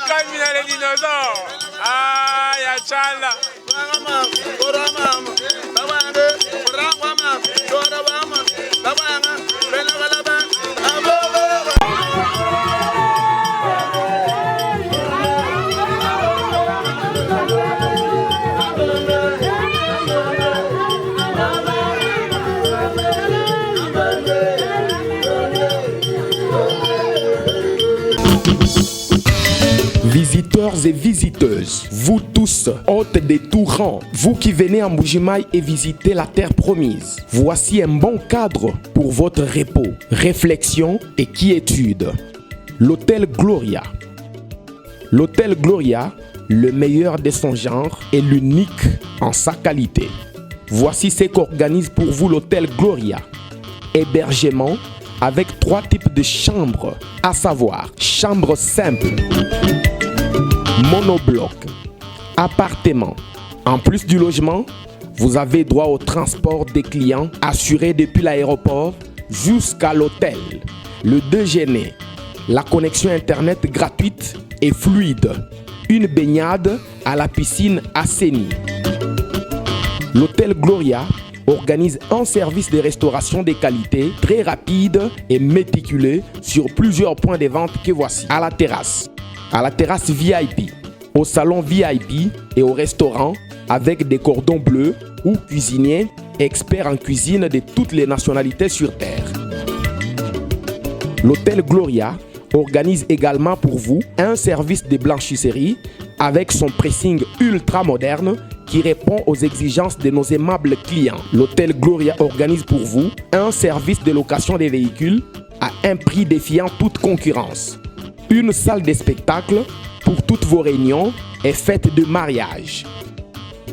Camina les dinosaures. Ah, ya chala. Visiteurs et visiteuses, vous tous, hôtes des tout rangs, vous qui venez à Mbuji-Mayi et visitez la terre promise, voici un bon cadre pour votre repos, réflexion et quiétude. L'hôtel Gloria. L'hôtel Gloria, le meilleur de son genre et l'unique en sa qualité. Voici ce qu'organise pour vous l'hôtel Gloria. Hébergement avec 3 types de chambres, à savoir chambre simple, monobloc, appartement. En plus du logement, vous avez droit au transport des clients assuré depuis l'aéroport jusqu'à l'hôtel. Le déjeuner, la connexion internet gratuite et fluide, une baignade à la piscine assainie. L'hôtel Gloria organise un service de restauration de qualité très rapide et méticuleux sur plusieurs points de vente que voici. À la terrasse VIP, au salon VIP et au restaurant avec des cordons bleus ou cuisiniers experts en cuisine de toutes les nationalités sur terre. L'hôtel Gloria organise également pour vous un service de blanchisserie avec son pressing ultra moderne qui répond aux exigences de nos aimables clients. L'hôtel Gloria organise pour vous un service de location des véhicules à un prix défiant toute concurrence. Une salle de spectacle pour toutes vos réunions et fêtes de mariage.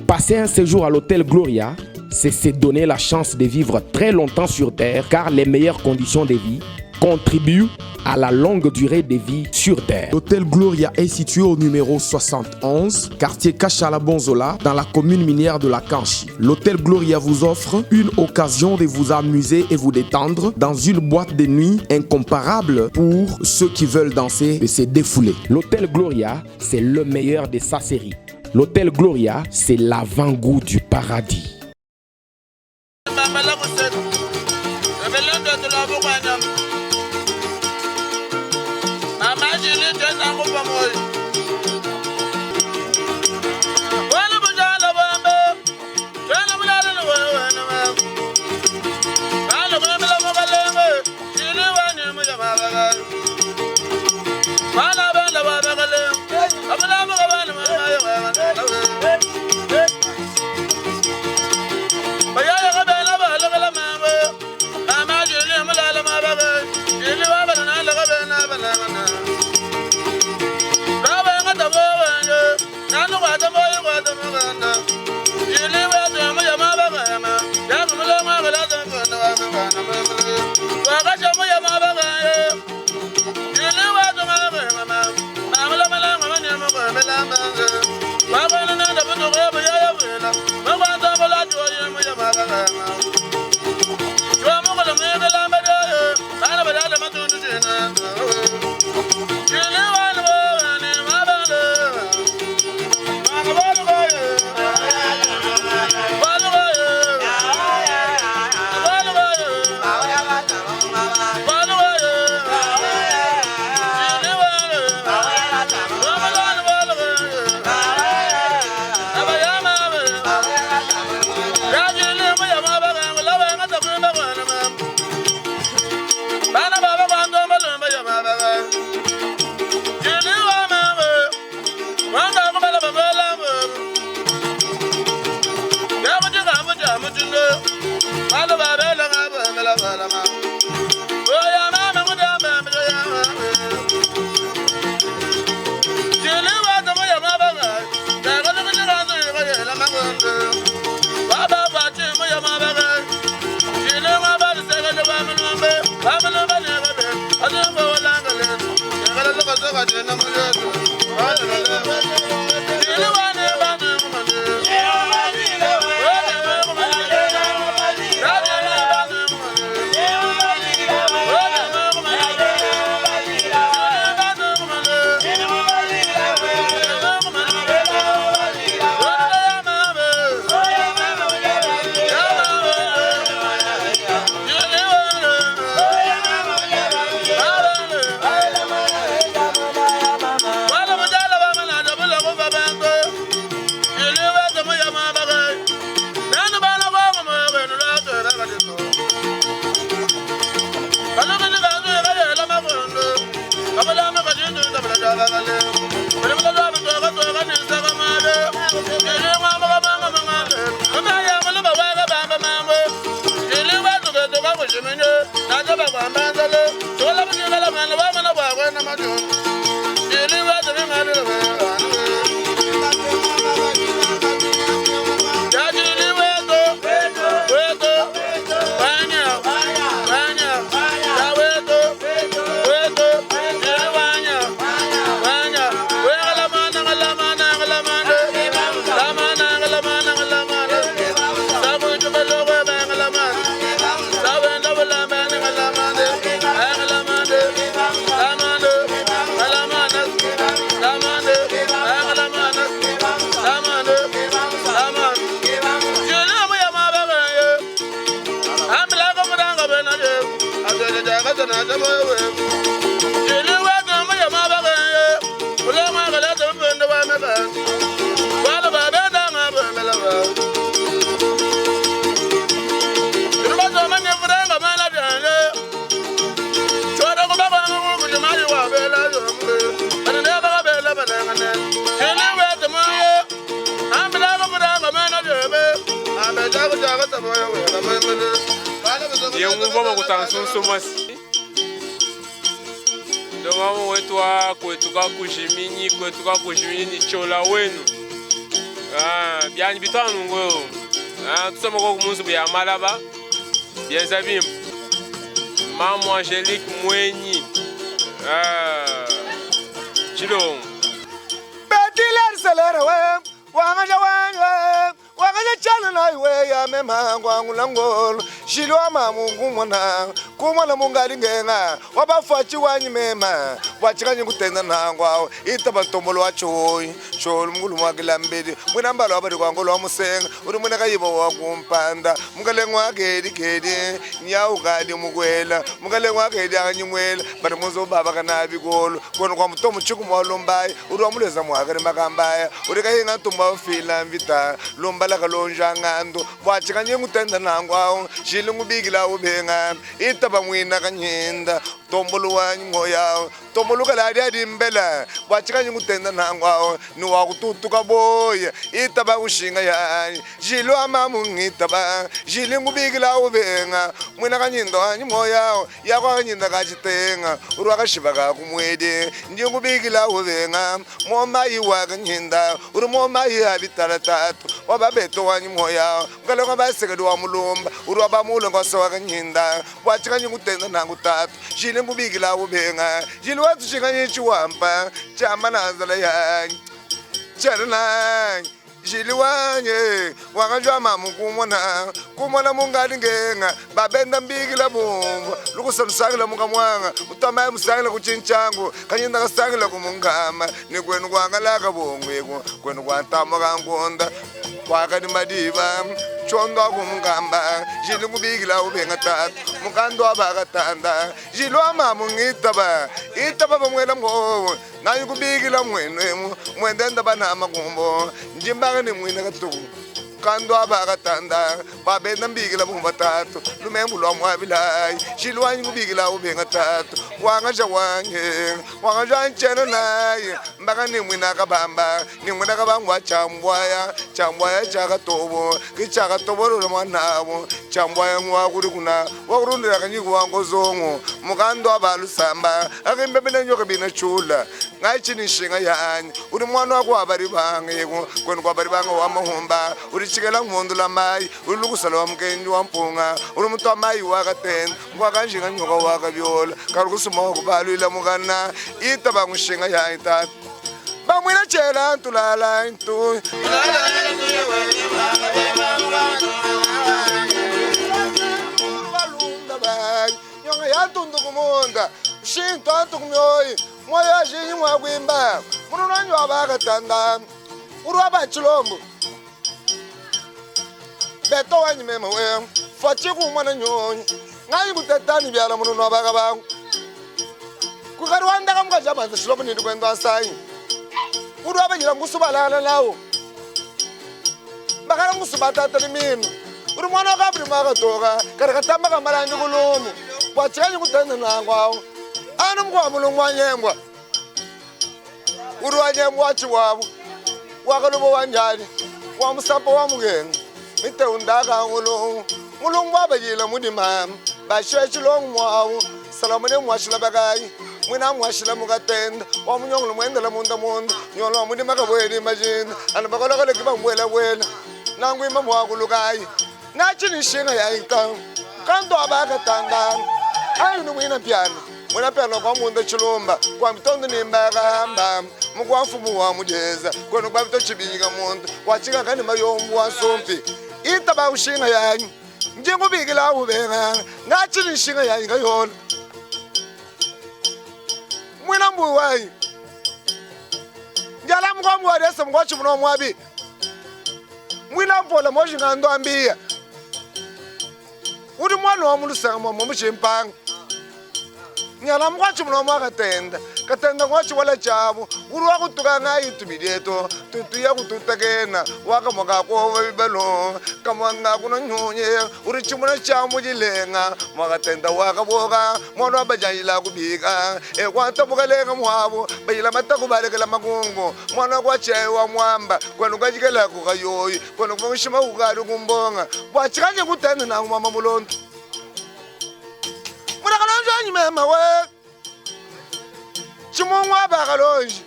Passer un séjour à l'hôtel Gloria, c'est se donner la chance de vivre très longtemps sur Terre car les meilleures conditions de vie contribuent à la longue durée de vie sur Terre. L'hôtel Gloria est situé au numéro 71, quartier Kachala-Bonzola, dans la commune minière de la Kanchi. L'hôtel Gloria vous offre une occasion de vous amuser et vous détendre dans une boîte de nuit incomparable pour ceux qui veulent danser et se défouler. L'hôtel Gloria, c'est le meilleur de sa série. L'hôtel Gloria, c'est l'avant-goût du paradis. Raji, Yenguboma kutansunsumasi Domamo wetwa kwetuka kujimini ni chola wenu Biani bitwa nungwe Tusama kwa kumunsu bya malaba Bien zabim Maman Angélique Mwenyi Chilong Betiler selera we Wanga wanga chana na iwe ya mema kwangu langolo shilwa mamungu mwana kumwana mungali ngenga wabafachi wanyi mema wachikanye kutenda nangwa itaba ntombolo wachoyi cholo mungulu mwakila mbili mwina mbalo wabari kwangolo wa musenga uri mwina kayibo wakumpanda mungalengwa kedi nyau kadi mukwela mungalengwa kedi akanyimwela bari muzo baba kanabi golo kono kwa mtomu chiku mwalombaye uri wamuleza mwakari makambaya uri kayenga ntumba fila mvita lombala kalonja ngando wachikanye kutenda nangwa shilingu bigila ubenga itaba mwina kanyenda tombolo wanyi moya tombolo kaladi adimbela wachikanye kutenda nangwa ni wakututuka boya itaba ushinga ya jilo amamu ngitaba shilingu bigila ubenga mwina kanyenda wanyi moya yakwa kanyenda kachitenga urwa kashiba kakumwede njingu bigila ubenga moma iwa kanyenda uri moma iya bitala tatu wababeto wanyi moya ngale kwa basekedi wa mulumba uri wabamulo ngoso kanyenda wachikanye kutenda nangu tatu shilingu bigila ubenga jilo watu shikanye chiwampa chamanazala yanyi Charana jiliwanye wakajwa mamu kumwana mungali ngenga babenda mbigila bumbu lukusalusangila mungamwanga utamaye musangila kuchinchangu kanyenda kasangila kumungama ni kwenu kwangalaka bongweko kwenu kwantama kangonda kwakani madiba chondo kumungamba jili kubigila ubenga tatu mukando abakatanda jilwa mamu ngitaba itaba bamwela mgowo nanyi kubigila mwenemu mwendenda banama kumbo njimbaga ni mwina katuku kando abakatanda babenda mbigila bumba tatu lumembu lwa mwabilai jilwanyi kubigila ubenga tatu wangaja wanga ncheno naye mbaga ni mwina kabamba ni mwina kabangwa chambwaya chakatobo kichakatobo lolo mwanabo chambwaya mwakuri kuna wakurundira kanyiku wango zongo mukando abalusamba akimbebele nyoka bina chula ngaichini shinga yanyi uri mwana wako abari bange kwenu kwa bari bange wa mahomba uri chikela ngondo la mai uri lukusala wa mkenji wa mpunga uri mutu wa mai wakatenda mwakanjinga nyoka wakabyola karukusuma wakubalwila mukana itaba ngushinga yanyi tatu bamwina chela ntulala ntu balunda bai nyonga yatundu kumonda shinto antukumyoyi moyo jinyi mwakwimba mununanyi wabakatanda urwa bachilombo beto wanyi mema we fachiku mwana nyonyi ngayi kutetani byala mununu wabaka bangu kukari wandaka mukajabanza shilomo nindi kwendo asayi urwa banyira ngusubalala lawo bakala ngusubatatani minu uri mwana wakabri makatoka kari katamba kamalandi kulumu wachikanyi kutenda nangwawo anu mkwa mulungu wanyembwa uri wanyembwa wachiwabu wakalubo wanjali wamusampo wamugenga mite undaka mulungu wabajila mudima bashiwe chilongu mwawu salamune mwashila bakayi mwina mwashila mukatenda wamunyongolo mwendela munda nyolo mudima kabweni majina anabakolokole kiba mwela nangu ima mwakulukayi nachini shinga yaika kanto abakatanda ayunu mwina piano kwa munda chilumba kwa mitondo nimbakamba mukwa mfumu wa mujeza kwenu kwa mito chibiga munda wachika kani mayombu wa sompi itaba ushinga yanyi njingu bigila ubenga nachini shinga yanyi kayola mwina mbu wanyi njala mkwa mwadesa mkwa chimuno mwabi mwina mpola moshinga ndo ambia uri mwana wa mulusanga mwa mchimpanga nyala mwachi mno katenda mwachi wala chabu urwa kutuka ngai tubideto tutuya kututakena waka mwaka ko bibalo kamanga kuno nyonye urichimuna chamu jilenga mwakatenda waka boga mwana bajayila kubika kwanta bukalenga mwabo bayila mataku balekela magungu mwana kwa chewa mwamba kwanu kajikela kukayoyi kwanu kumshima ukali kumbonga bwachikanye kutenda na mama mulondo mwana kalonjo anyimema we chimongwa bakalonji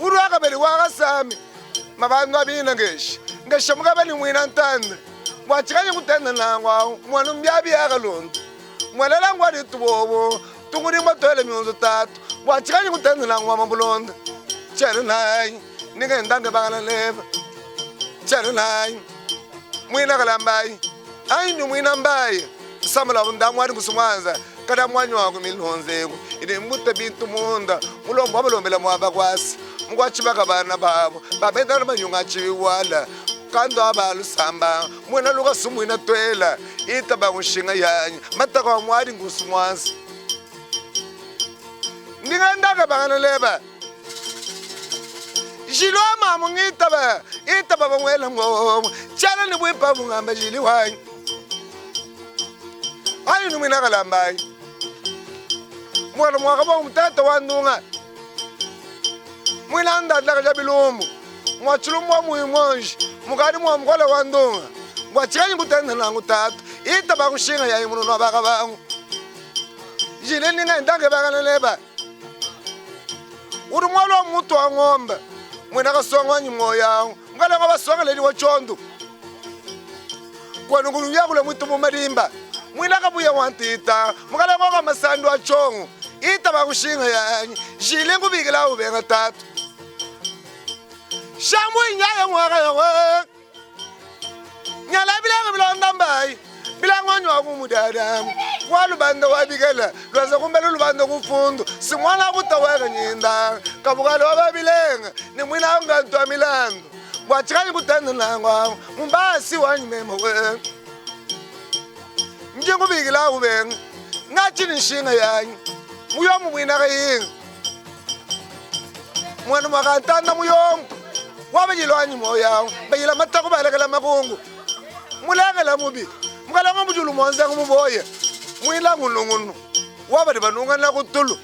urwaka beli waka sami mabandu abina ngesha mukabali mwina ntanda bwachikanye kutenda nangwa mwana mbyabi yakalondo mwana langwa litubobo tunguri matole mionzo tatu bwachikanye kutenda nangwa mabulonda chele nayi ningendange bangana leba chele nayi mwina kalambayi ayi ni mwina mbayi samala ndamwari kusumwanza kada mwanyo wako milonzeko ine mbuta bintu munda mulombo abalombela mwaba kwasi mkwachibaka bana babo babenda manyunga chiwala kando abalu samba mwena luka sumwina twela itaba kushinga yanyi mataka wa mwari ngusumwanza ndingandaka bangana leba jilo mamu itaba bamwela ngomo chala ni bwipa bungamba jili wanyi ayi numina kalambayi mwana mwaka ba umtata wandunga mwina ndadla ka bilumbu mwachulumu wa muimonji mukadi mwa mkola wandunga mwachikanye kutenda nangu tatu itaba kushinga yayi muno nabaka bangu jile ninga ndange bakana leba uri mwalo wa mutu wa ng'ombe mwina kasonga wanyi moya mkala nga basonga leli wa chondo kwanu ngulu yakula mwitu mumarimba mwina kabuya wantita mukala ngoka masandu achongo itaba kushinga yanyi jile ngubikila ubenga tatu shamu inyaya mwaka yawe nyala bilanga bilonda mbayi bilanga onywa kumudadamu walubanda wabikela lwaza kumbela lubanda kufundu simwana kutaweka nyinda kabukala wababilenga ni mwina ungantwa milandu bwachikanye kutenda nangwa mumbasi wanyi mema we njengubikila ubenga ngachini nshinga yanyi muyomu mwina kayinga mwana makantanda muyomu wabajilwanyi moya bayila matako balekela makungu mulekela mubi mukalanga mujulu mwanzanga muboya mwila ngunu wabali banunga na kutulu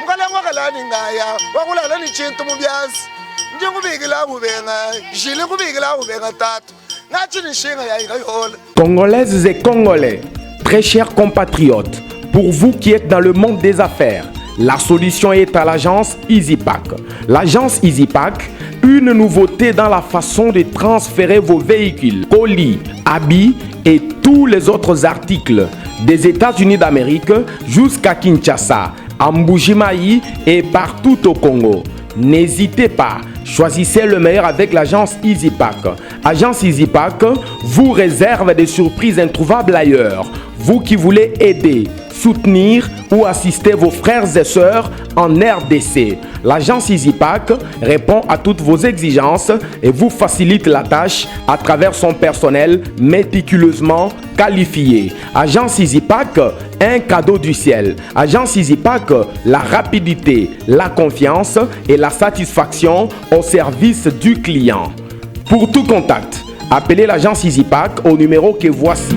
mukalanga kalani ngaya wakulala ni chintu mubyansi njengubikila ubenga jili kubikila ubenga tatu ngachini nshinga yayinga yola. Congolaises et Congolais, très chers compatriotes, pour vous qui êtes dans le monde des affaires, la solution est à l'agence EasyPack. L'agence EasyPack, une nouveauté dans la façon de transférer vos véhicules, colis, habits et tous les autres articles des États-Unis d'Amérique jusqu'à Kinshasa, à Mbujimayi et partout au Congo. N'hésitez pas, choisissez le meilleur avec l'agence EasyPack. Agence EasyPack vous réserve des surprises introuvables ailleurs. Vous qui voulez aider, soutenir ou assister vos frères et sœurs en RDC. L'agence EasyPack répond à toutes vos exigences et vous facilite la tâche à travers son personnel méticuleusement qualifié. Agence EasyPack, un cadeau du ciel. Agence EasyPack, la rapidité, la confiance et la satisfaction au service du client. Pour tout contact, appelez l'agence EasyPack au numéro que voici.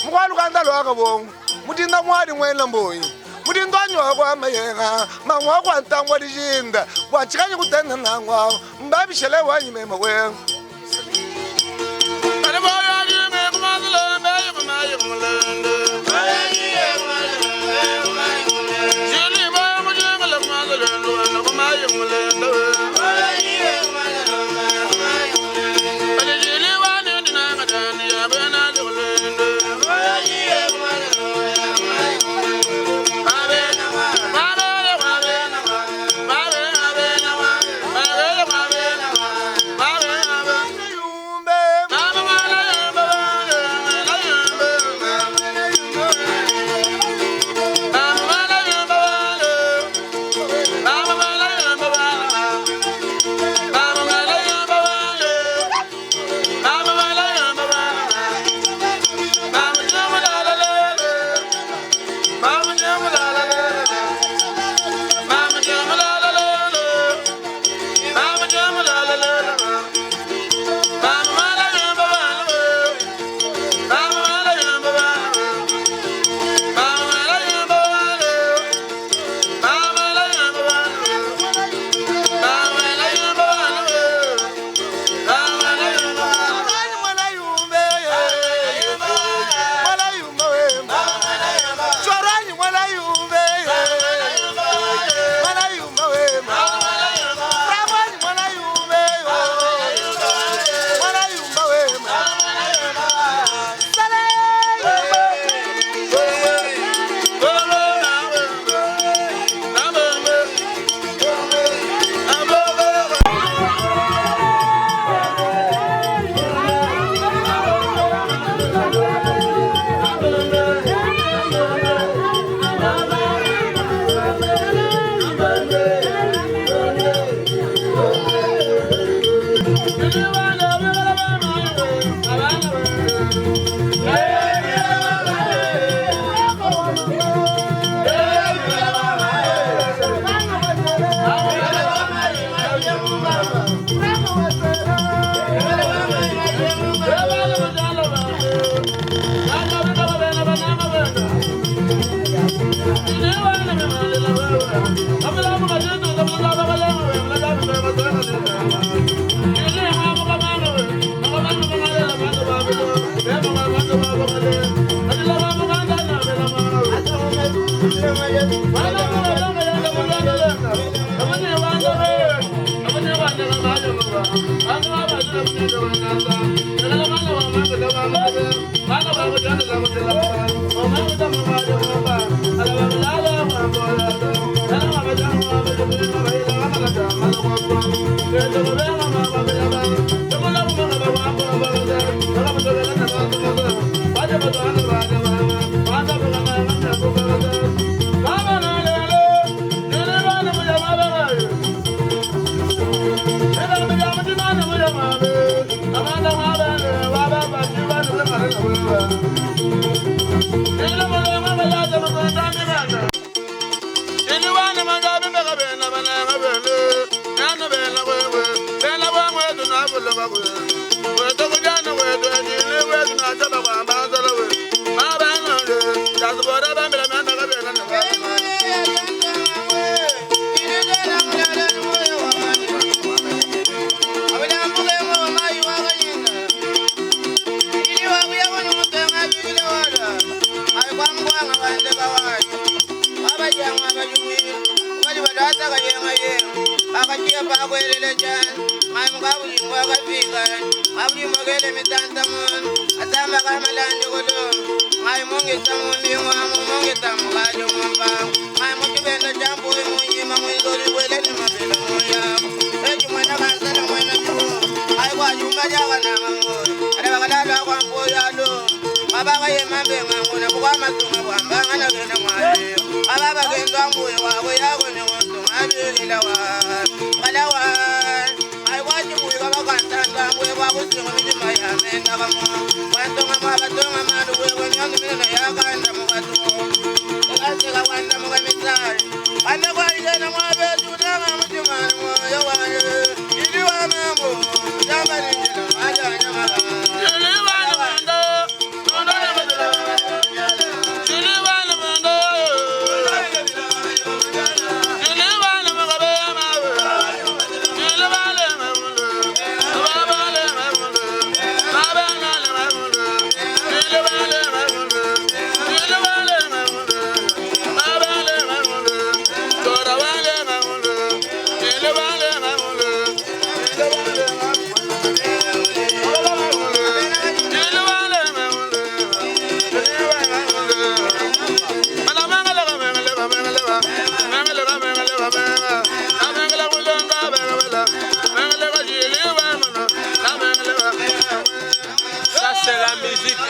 Mukwalukanda lwaka bongo mutinda mwali mwena mboyi mutinda anywa kwa mayenga mangwa kwa ntangwa dijinda bwachikanye kutenda nangwa mbabishele wanyi mema wenga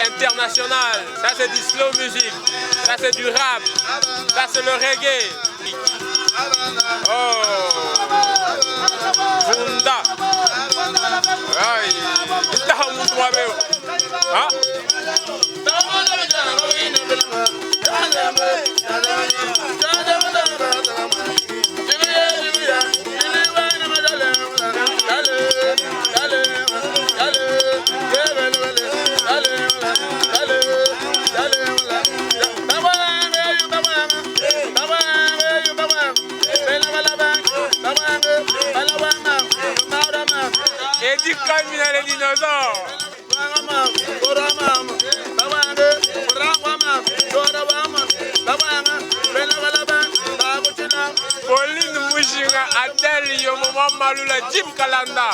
International, ça c'est du slow music, ça c'est du rap, ça c'est le reggae. Oh, Funda. Aïe, il t'a montré moi-même. Ah. Eddie Calvin les dinosaures. Pauline Mouchinga, Adèle Yomomo Malula, Jim Kalanda.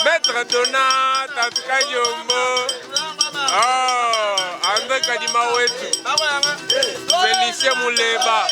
Maître Donat, Tatuka Yombo. Oh, André Kadima Wetu. Félicien Mouleba.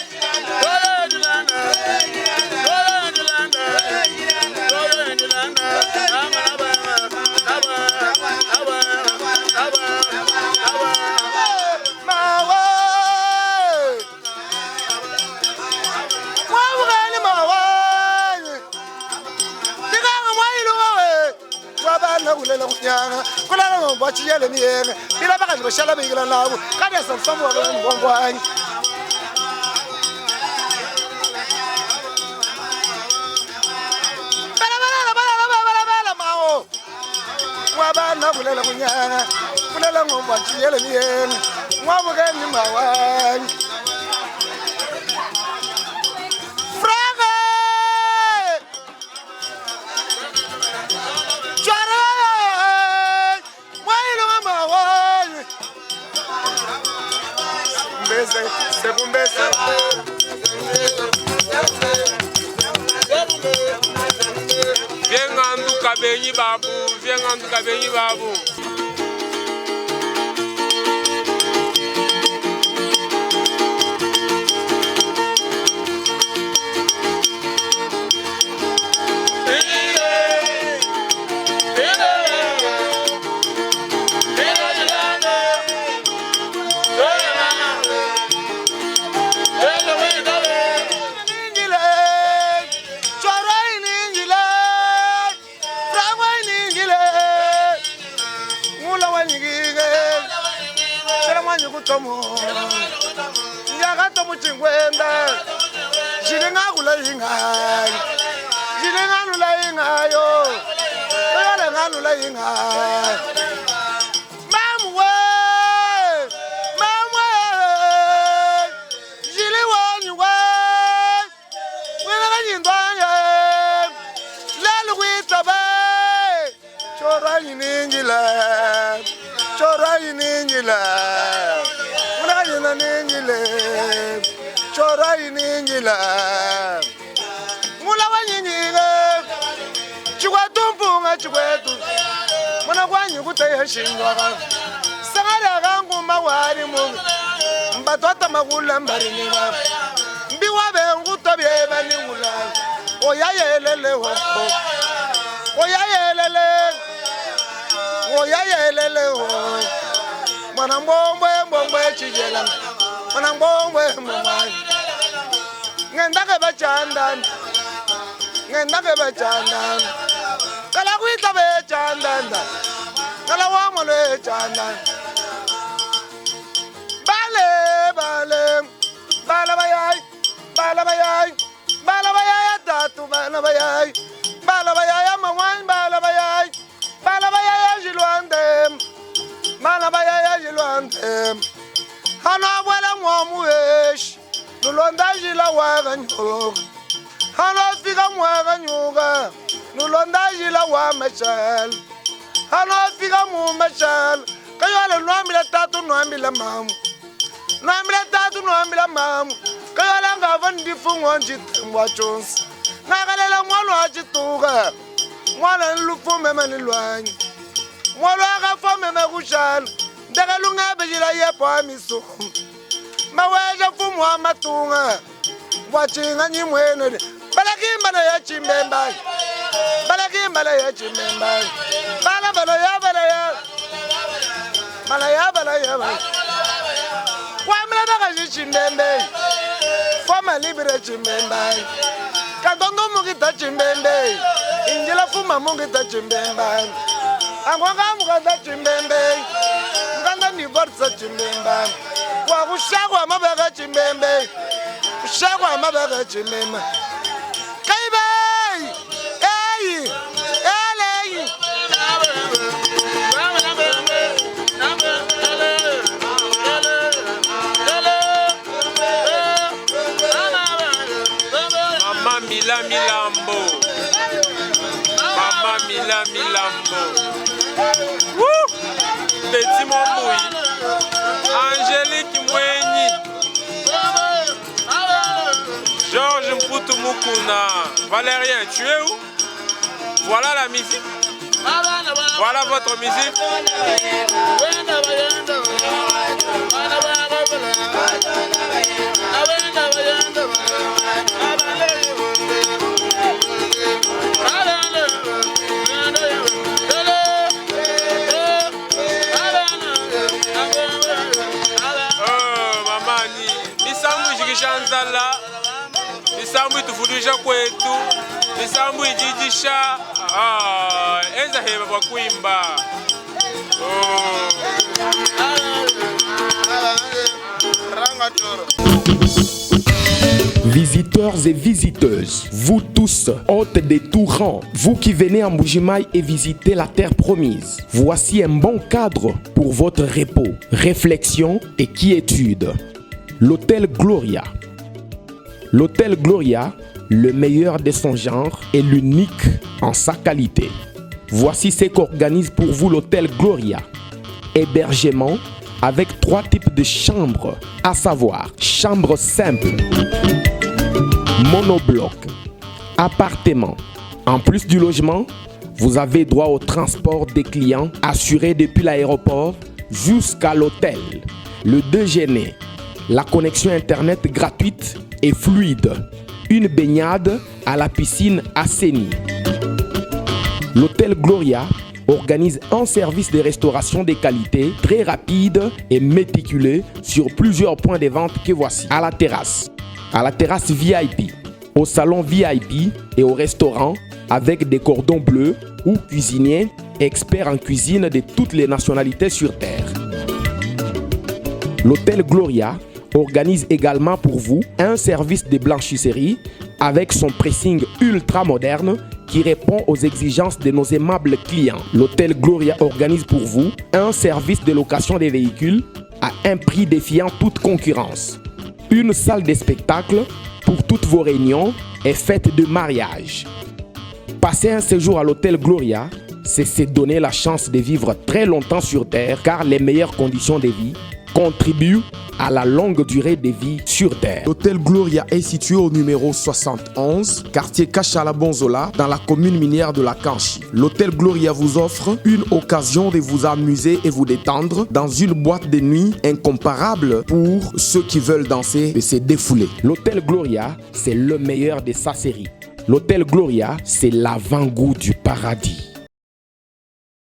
bana bulela kunyanga bulela ngomba chiyele niyeng mwabuke ni mawang Fraga Chara Mwailo mawang Mbese sekumbese Viengandu kabenyi babu, viengandu kabenyi babu. Nyagato muchingwenda Jilenga kula ingai Jilenga nula ingayo Jilenga nula ingai Mamwe Mamwe Jilewani we Wena kanyindwanya Lelu kwitabe Chora iningila Chora iningila Ningile chora iningila mula wanyingile chikwatumpunga chikwetu mwana kwanyu kutaya shindwa sangala kangu mawari mungu mbatwata magula mbarini wa mbiwa bengu tobye baningula oyayelele ho oyayelele ho mwana mbombe chijela mwana mbombe mwana ngenda ke bachandan kala kuita bechandan kala wamole chandan bala bayay tatu bala bayay mawan bala bayay jilwandem Hana wala mwamuesh Nulonda jila waga nyoga Hana figa mwaga nyoga Nulonda jila wa machal Hana figa mu machal Kayole nwambila tatu nwambila mamu Nwambila mamu Kayole ngava ndifu nwanjite mwa chonsi Nagalela mwalo ajituga Mwana nlufu meme nilwanyi Mwalo agafo meme kushal Dagalunga bejila yepo amiso Maweja fumu wa matunga Wachinga nyimwene Balakimbala ya chimbemba Bala ya Wamila daga chimbembe Fama libere chimbemba Kadondo mugita chimbembe Injila fuma mugita chimbemba Angwanga mugita chimbembe Nganda ni borsa chimbemba Kwa kushagwa mabaga chimbembe Kushagwa mabaga chimbemba Kaibai Ei Elei Mama Mila Milambo Mama Mila Milambo Woo! Petit Momboui Angélique Mwenyi Georges Mputu Mukuna Valérien, tu es où? Voilà la musique. Voilà votre musique. Shanzala, nisambu itufundisha kwetu, nisambu ijijisha, enza heba kwa kuimba. Visite visiteurs et visiteuses, vous tous, hôtes des tout rangs, vous qui venez en Mbuji-Mayi et visitez la terre promise, voici un bon cadre pour votre repos, réflexion et quiétude. L'hôtel Gloria. L'hôtel Gloria, le meilleur de son genre et l'unique en sa qualité. Voici ce qu'organise pour vous l'hôtel Gloria. Hébergement avec 3 types de chambres, à savoir chambre simple, monobloc, appartement. En plus du logement, vous avez droit au transport des clients assuré depuis l'aéroport jusqu'à l'hôtel, le déjeuner, la connexion internet gratuite et fluide, une baignade à la piscine assainie. L'hôtel Gloria organise un service de restauration de qualité très rapide et méticuleux sur plusieurs points de vente que voici. À la terrasse VIP, au salon VIP et au restaurant avec des cordons bleus ou cuisiniers experts en cuisine de toutes les nationalités sur terre. L'hôtel Gloria organise également pour vous un service de blanchisserie avec son pressing ultra moderne qui répond aux exigences de nos aimables clients. L'hôtel Gloria organise pour vous un service de location des véhicules à un prix défiant toute concurrence. Une salle de spectacle pour toutes vos réunions et fêtes de mariage. Passer un séjour à l'hôtel Gloria, c'est se donner la chance de vivre très longtemps sur Terre car les meilleures conditions de vie contribuent à la longue durée de vie sur Terre. L'hôtel Gloria est situé au numéro 71, quartier Kachala-Bonzola, dans la commune minière de la Kanchi. L'hôtel Gloria vous offre une occasion de vous amuser et vous détendre dans une boîte de nuit incomparable pour ceux qui veulent danser et se défouler. L'hôtel Gloria, c'est le meilleur de sa série. L'hôtel Gloria, c'est l'avant-goût du paradis.